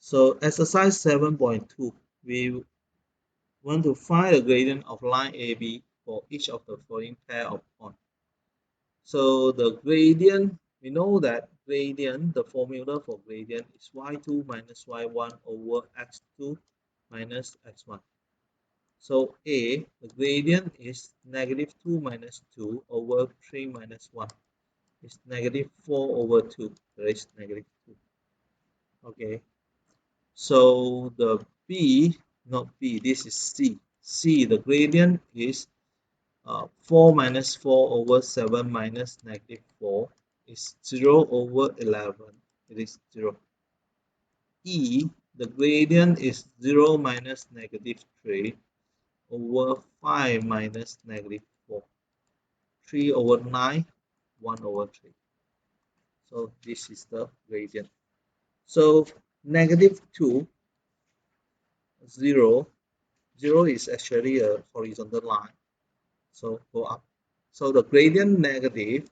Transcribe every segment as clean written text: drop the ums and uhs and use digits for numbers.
So exercise 7.2, we want to find the gradient of line AB for each of the following pair of points. So the gradient, we know that gradient, the formula for gradient is y2 minus y1 over x2 minus x1. So A, the gradient is negative 2 minus 2 over 3 minus 1. It's negative 4 over 2. There is negative 2. Okay. So the B, not B, this is C. C, the gradient is 4 minus 4 over 7 minus negative 4 is 0 over 11. It is 0. E, the gradient is 0 minus negative 3 over 5 minus negative 4. 3 over 9, 1 over 3. So this is the gradient. So negative 2, 0. 0 is actually a horizontal line. So go up. So the gradient negative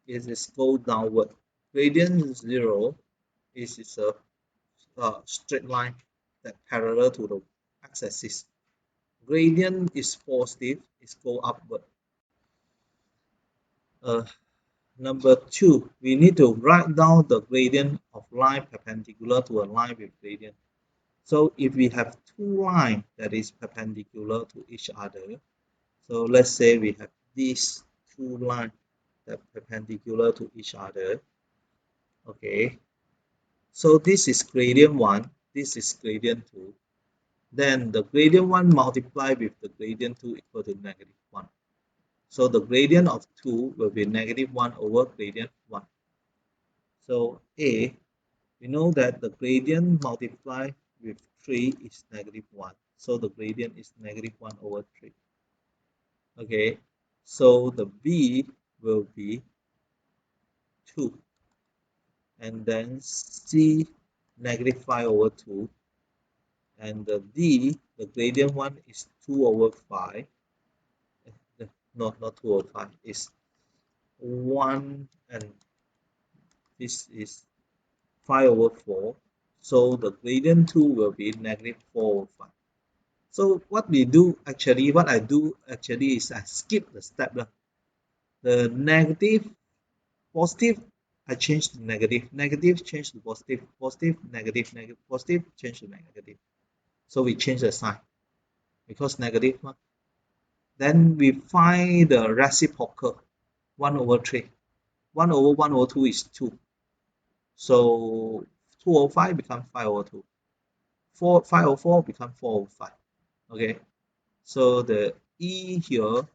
is go downward. Gradient 0 is a straight line that parallel to the x-axis. Gradient is positive, is go upward. Number 2, we need to write down the gradient of line perpendicular to a line with gradient. So if we have two lines that is perpendicular to each other, so let's say we have these two lines that are perpendicular to each other. Okay, so this is gradient 1, this is gradient 2. Then the gradient 1 multiplied with the gradient 2 equal to negative 1. So the gradient of 2 will be negative 1 over gradient 1. So A, we know that the gradient multiplied with 3 is negative 1. So the gradient is negative 1 over 3. Okay, so the B will be 2. And then C, negative 5 over 2. And the D, the gradient 1 is 2 over 5. No, not 2 over 5. It's 1, and this is 5 over 4. So the gradient 2 will be negative 4 over 5. So what I do actually is I skip the step. The negative, positive, I change to negative, negative change to positive, positive, negative, negative, positive, change to negative. So we change the sign because negative. Then we find the reciprocal, 1 over 3. 1 over 1 over 2 is 2. So 2 over 5 becomes 5 over 2. 5 over 4 becomes 4 over 5. Okay, so the E here,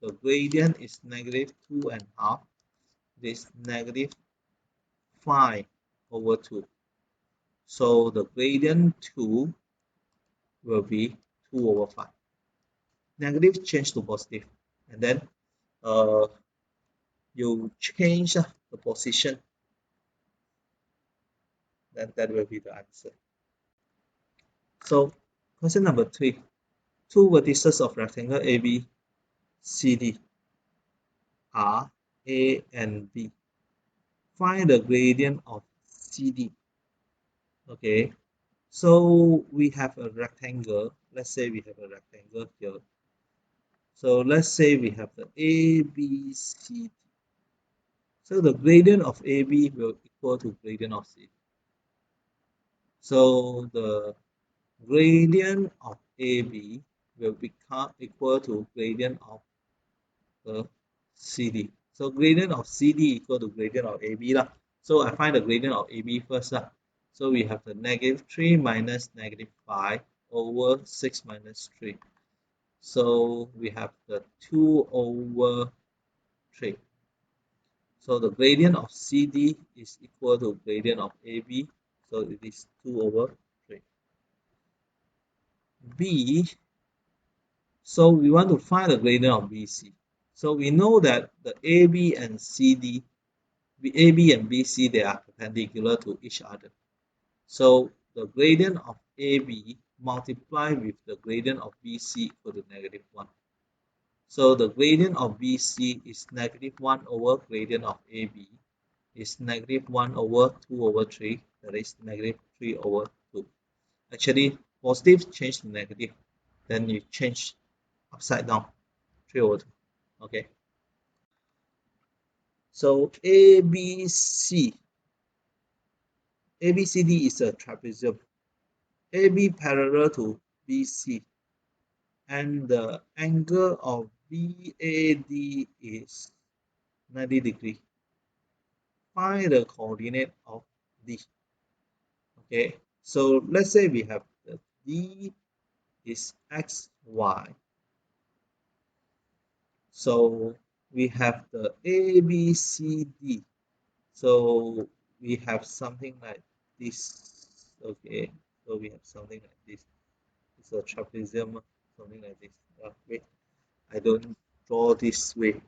the gradient is negative 2.5. This negative 5 over 2. So the gradient 2 will be 2 over 5. Negative change to positive, and then you change the position, then that will be the answer. So question number 3. Two vertices of rectangle AB, CD are A and B. Find the gradient of CD. Okay, so we have a rectangle. Let's say we have a rectangle here. So let's say we have the ABCD. So the gradient of AB will equal to gradient of CD. So the gradient of AB will become equal to gradient of the CD. So gradient of CD equal to gradient of AB lah. So I find the gradient of AB first lah. So we have the negative 3 minus negative 5 over 6 minus 3. So we have the 2 over 3. So the gradient of CD is equal to gradient of AB. So it is 2 over 3. B, so we want to find the gradient of BC. So we know that the AB and CD, AB and BC, they are perpendicular to each other. So the gradient of AB multiplied with the gradient of BC equal to negative 1. So the gradient of BC is negative 1 over gradient of AB is negative 1 over 2 over 3. that is negative 3 over 2. Actually, positive change to negative, then you change upside down, 3 over 2. Okay. So ABCD is a trapezium. AB parallel to BC, and the angle of BAD is 90 degree. Find the coordinate of D. Okay, so let's say we have the D is X, Y. So we have the ABCD. So we have something like this. Okay, so we have something like this. It's a trapezium, something like this. Wait, I don't draw this way.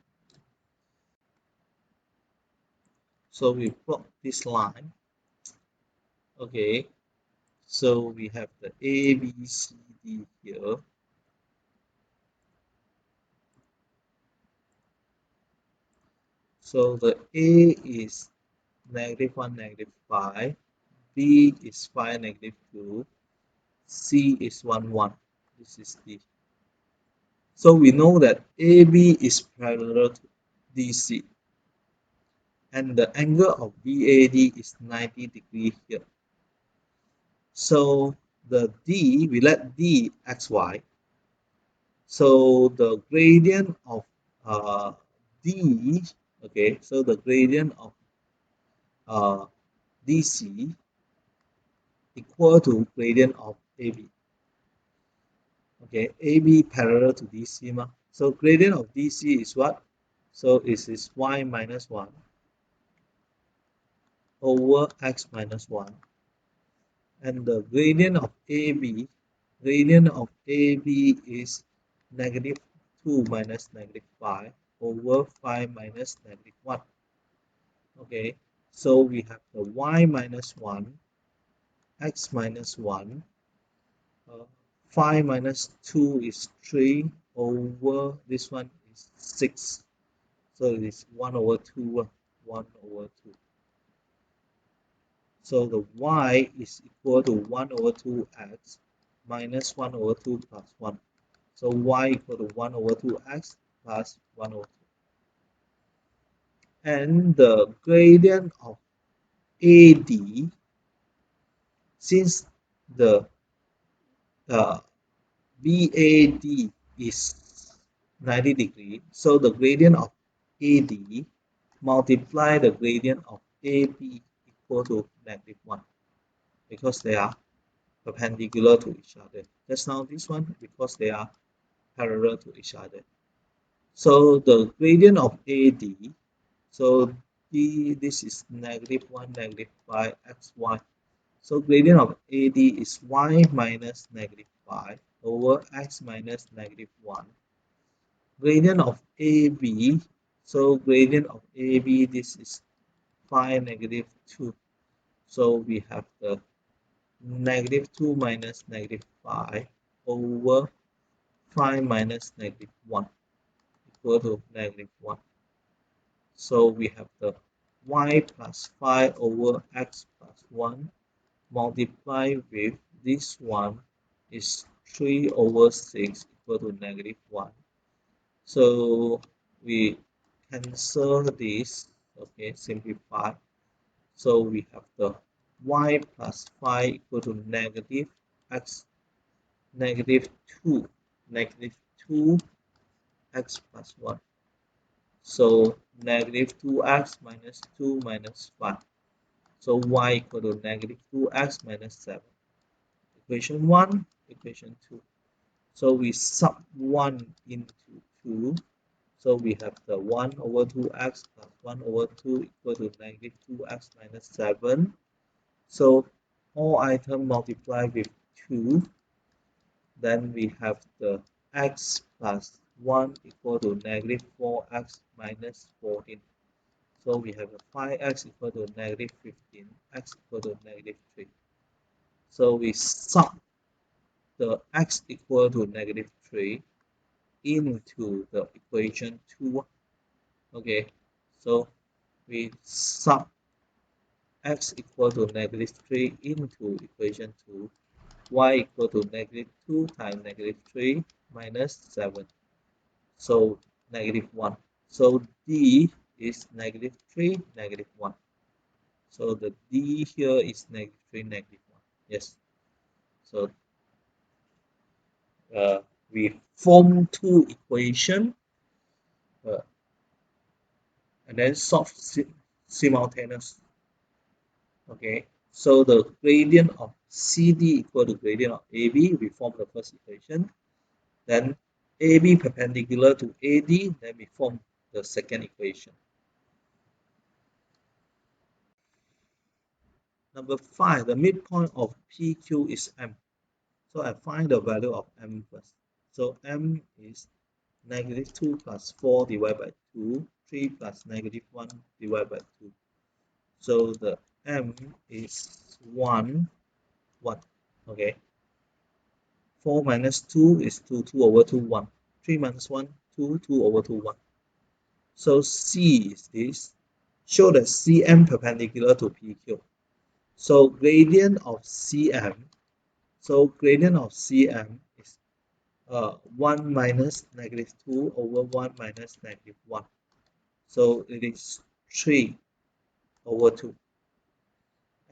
So we plot this line. Okay, so we have the ABCD here. So the A is -1, -5, B is 5, -2, C is 1, 1. This is D. So we know that AB is parallel to DC, and the angle of BAD is 90 degree here. So the D, we let D xy. So the gradient of D, okay, so the gradient of DC equal to gradient of AB. Okay, AB parallel to DC ma. So gradient of DC is what? So it is y minus 1 over x minus 1. And the gradient of AB is -2 minus -5 over 5 minus -1. Okay, so we have the y minus 1, x minus 1, 5 minus 2 is 3 over this one is 6. So it is 1 over 2, 1 over 2. So the y is equal to 1 over 2x minus 1 over 2 plus 1. So y equal to 1 over 2x plus 1 over 2. And the gradient of AD, since the BAD is 90 degree, so the gradient of AD multiply the gradient of AB equal to -1 because they are perpendicular to each other. Just now this one because they are parallel to each other. So the gradient of AD, so this is -1, -5, xy. So gradient of AD is y minus -5 over x minus -1. Gradient of AB, so gradient of AB, this is 5, -2. So we have the -2 minus -5 over 5 minus -1 equal to -1. So we have the y plus 5 over x plus 1 multiply with this one is 3 over 6 equal to -1. So we cancel this, okay, simplify. So we have the y plus 5 equal to x -2 -2 x plus 1. So -2x minus 2 minus 5. So y equal to -2x minus 7. Equation 1, equation 2. So we sub 1 into 2. So we have the 1 over 2x plus 1 over 2 equal to -2x minus 7. So all items multiply with 2. Then we have the x plus 1 equal to -4x minus 14. So we have a 5x equal to -15, x equal to -3. So we sub the x equal to -3 into the equation 2. Okay, so we sub x equal to negative 3 into equation 2, y equal to negative 2 times negative 3 minus 7. So negative 1. So d is negative 3, negative 1. So the d here is negative 3, negative 1. Yes. So we form two equations uh, and then solve simultaneous. Okay. So the gradient of CD equal to gradient of AB, we form the first equation. Then AB perpendicular to AD, then we form the second equation. Number 5, the midpoint of PQ is M. So I find the value of M first. So M is negative 2 plus 4 divided by 2, 3 plus negative 1 divided by 2. So the M is 1, 1. Okay. 4 minus 2 is 2, 2 over 2, 1. 3 minus 1, 2, 2 over 2, 1. So C is this. Show that CM perpendicular to PQ. So gradient of CM, is 1 minus negative 2 over 1 minus negative 1. So it is 3 over 2.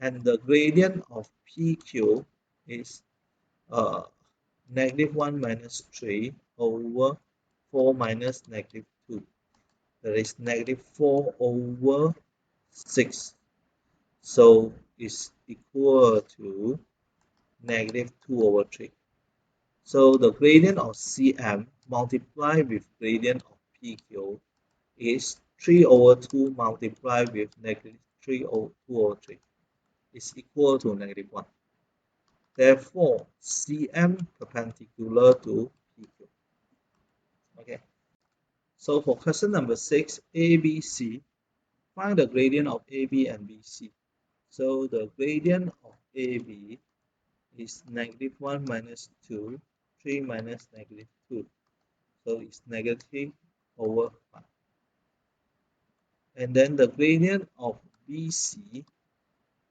And the gradient of PQ is negative 1 minus 3 over 4 minus negative 2. That is negative 4 over 6. So it's equal to negative 2 over 3. So the gradient of CM multiplied with gradient of PQ is 3 over 2 multiplied with negative 3 over 2 over 3 is equal to negative 1. Therefore, CM perpendicular to PQ. Okay. So for question number 6, ABC, find the gradient of AB and BC. So the gradient of AB is negative 1 minus 2, 3 minus negative 2. So it's negative over 5. And then the gradient of BC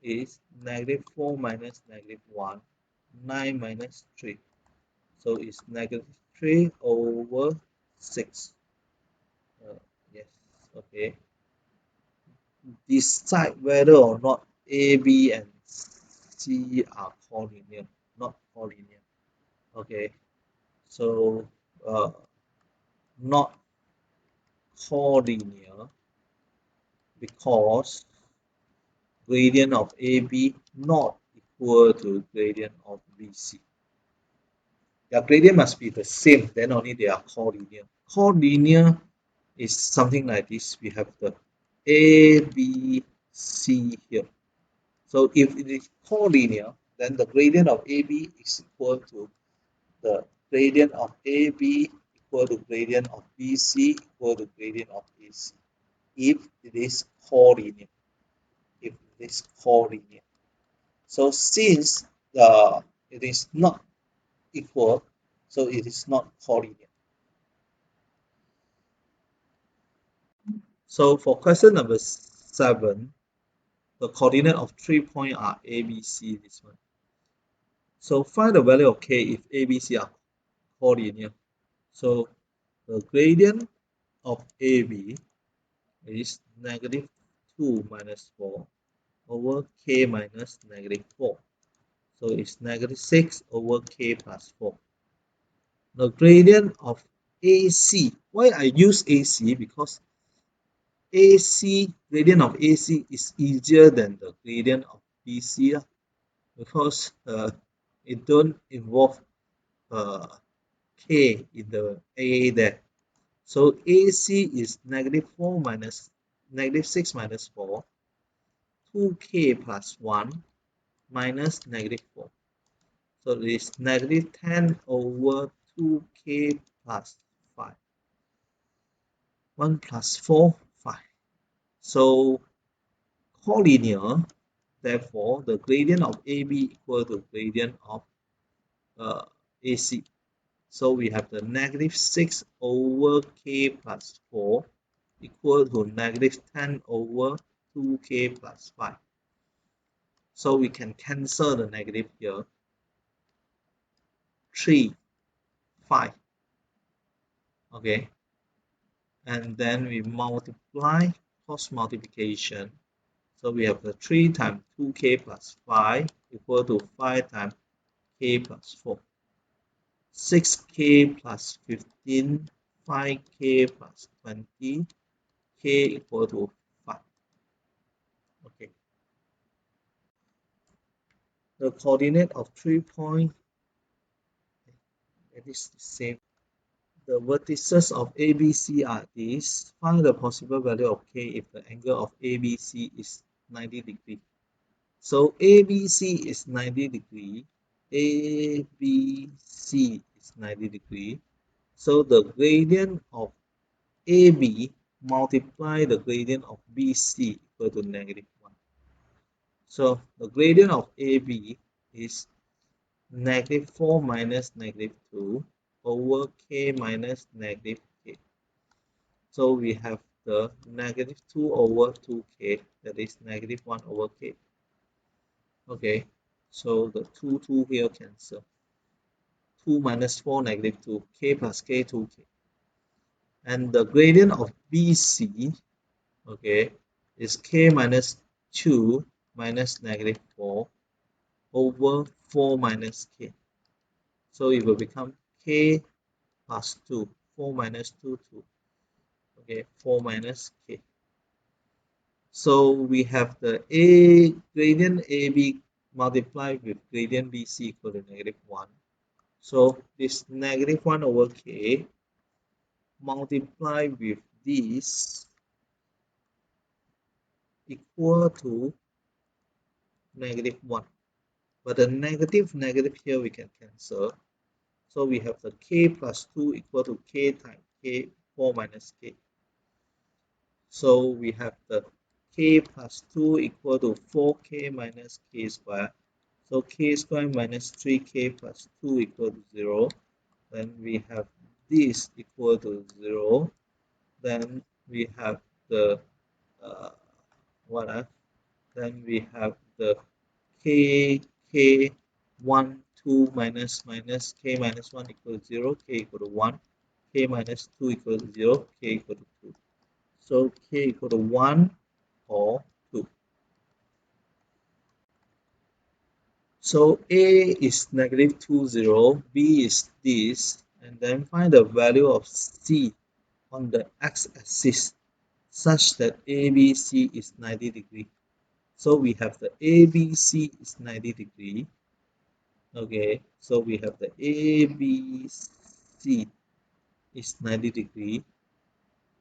is negative 4 minus negative 1, 9 minus 3. So it's negative 3 over 6. Yes, okay. Decide whether or not A, B, and C are collinear, not collinear. Okay, so not collinear because gradient of AB not equal to gradient of BC. Their gradient must be the same, then only they are collinear. Collinear is something like this. We have the A, B, C here. So if it is collinear, then the gradient of AB is equal to the gradient of AB equal to gradient of BC equal to gradient of AC. If it is collinear. If it is collinear. So since it is not equal, so it is not collinear. So for question number 7, the coordinate of 3 points are A, B, C, this one. So find the value of K if A, B, C are collinear. So the gradient of AB is negative 2 minus 4 over K minus negative 4. So it's negative 6 over K plus 4. The gradient of AC, why I use AC? Because AC, gradient of AC is easier than the gradient of BC because it don't involve K in the A there. So AC is negative 4 minus negative 6 minus 4, 2K plus 1 minus negative 4. So it is negative 10 over 2K plus 5. 1 plus 4, 5. So collinear, therefore the gradient of AB equal to gradient of AC. So we have the negative 6 over K plus 4 equal to negative 10 over 2K plus 5. So we can cancel the negative here. 3, 5. Okay. And then we multiply, cross multiplication. So we have the 3 times 2k plus 5 equal to 5 times k plus 4. 6k plus 15, 5k plus 20, k equal to 5. Okay. The coordinate of 3 points, it is the same. The vertices of ABC are these. Find the possible value of k if the angle of ABC is 90 degrees. So ABC is 90 degrees. ABC is 90 degrees. So the gradient of AB multiply the gradient of BC equal to -1. So the gradient of AB is -4 minus -2 over k minus -k. So we have the -2 over 2k, that is -1 over k. Okay, so the 2 here cancel. 2 minus 4, -2, k plus k, 2k. And the gradient of BC, okay, is k minus 2 minus -4 over 4 minus k. So it will become k plus 2, 4 minus 2, 2. Okay, 4 minus k. So we have the A gradient AB multiplied with gradient BC equal to -1. So this -1 over k multiplied with this equal to -1. But the negative here we can cancel. So we have the k plus 2 equal to k times k, 4 minus k. So we have the k plus 2 equal to 4k minus k square. So k square minus 3k plus 2 equal to 0. Then we have this equal to 0. Then we have the then we have the k 1 2 minus k minus 1 equal to 0, k equal to 1, k minus 2 equal to 0, k equal to 2. So k equal to 1 or 2. So A is -2, 0, B is this, and then find the value of C on the x-axis such that ABC is 90 degree. So we have the ABC is 90 degree. Okay, so we have the ABC is 90 degree.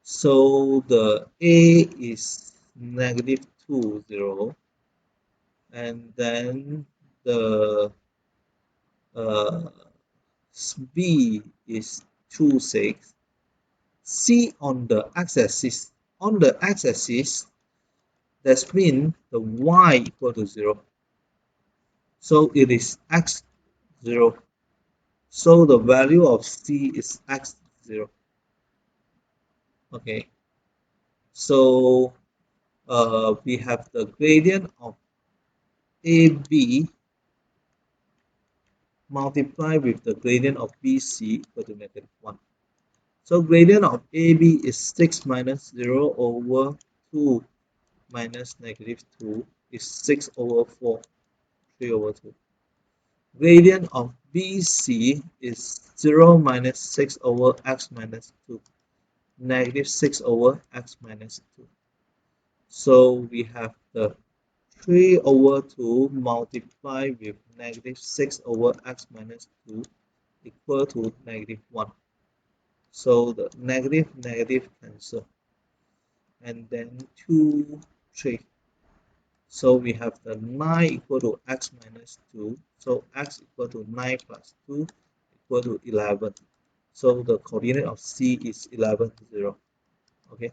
So the A is -2, 0, and then the B is 2, 6. C on the x-axis. On the x-axis, that means the y equal to 0. So it is x 0. So the value of C is x 0. Okay. So we have the gradient of AB multiplied with the gradient of BC equal to -1. So gradient of AB is 6 minus 0 over 2 minus -2 is 6 over 4, 3 over 2. Gradient of BC is 0 minus 6 over x minus 2, -6 over x minus 2. So we have the 3 over 2 multiplied with -6 over x minus 2 equal to -1. So the negative cancel. And then 2, 3. So we have the 9 equal to x minus 2. So x equal to 9 plus 2 equal to 11. So the coordinate of C is 11, 0. Okay.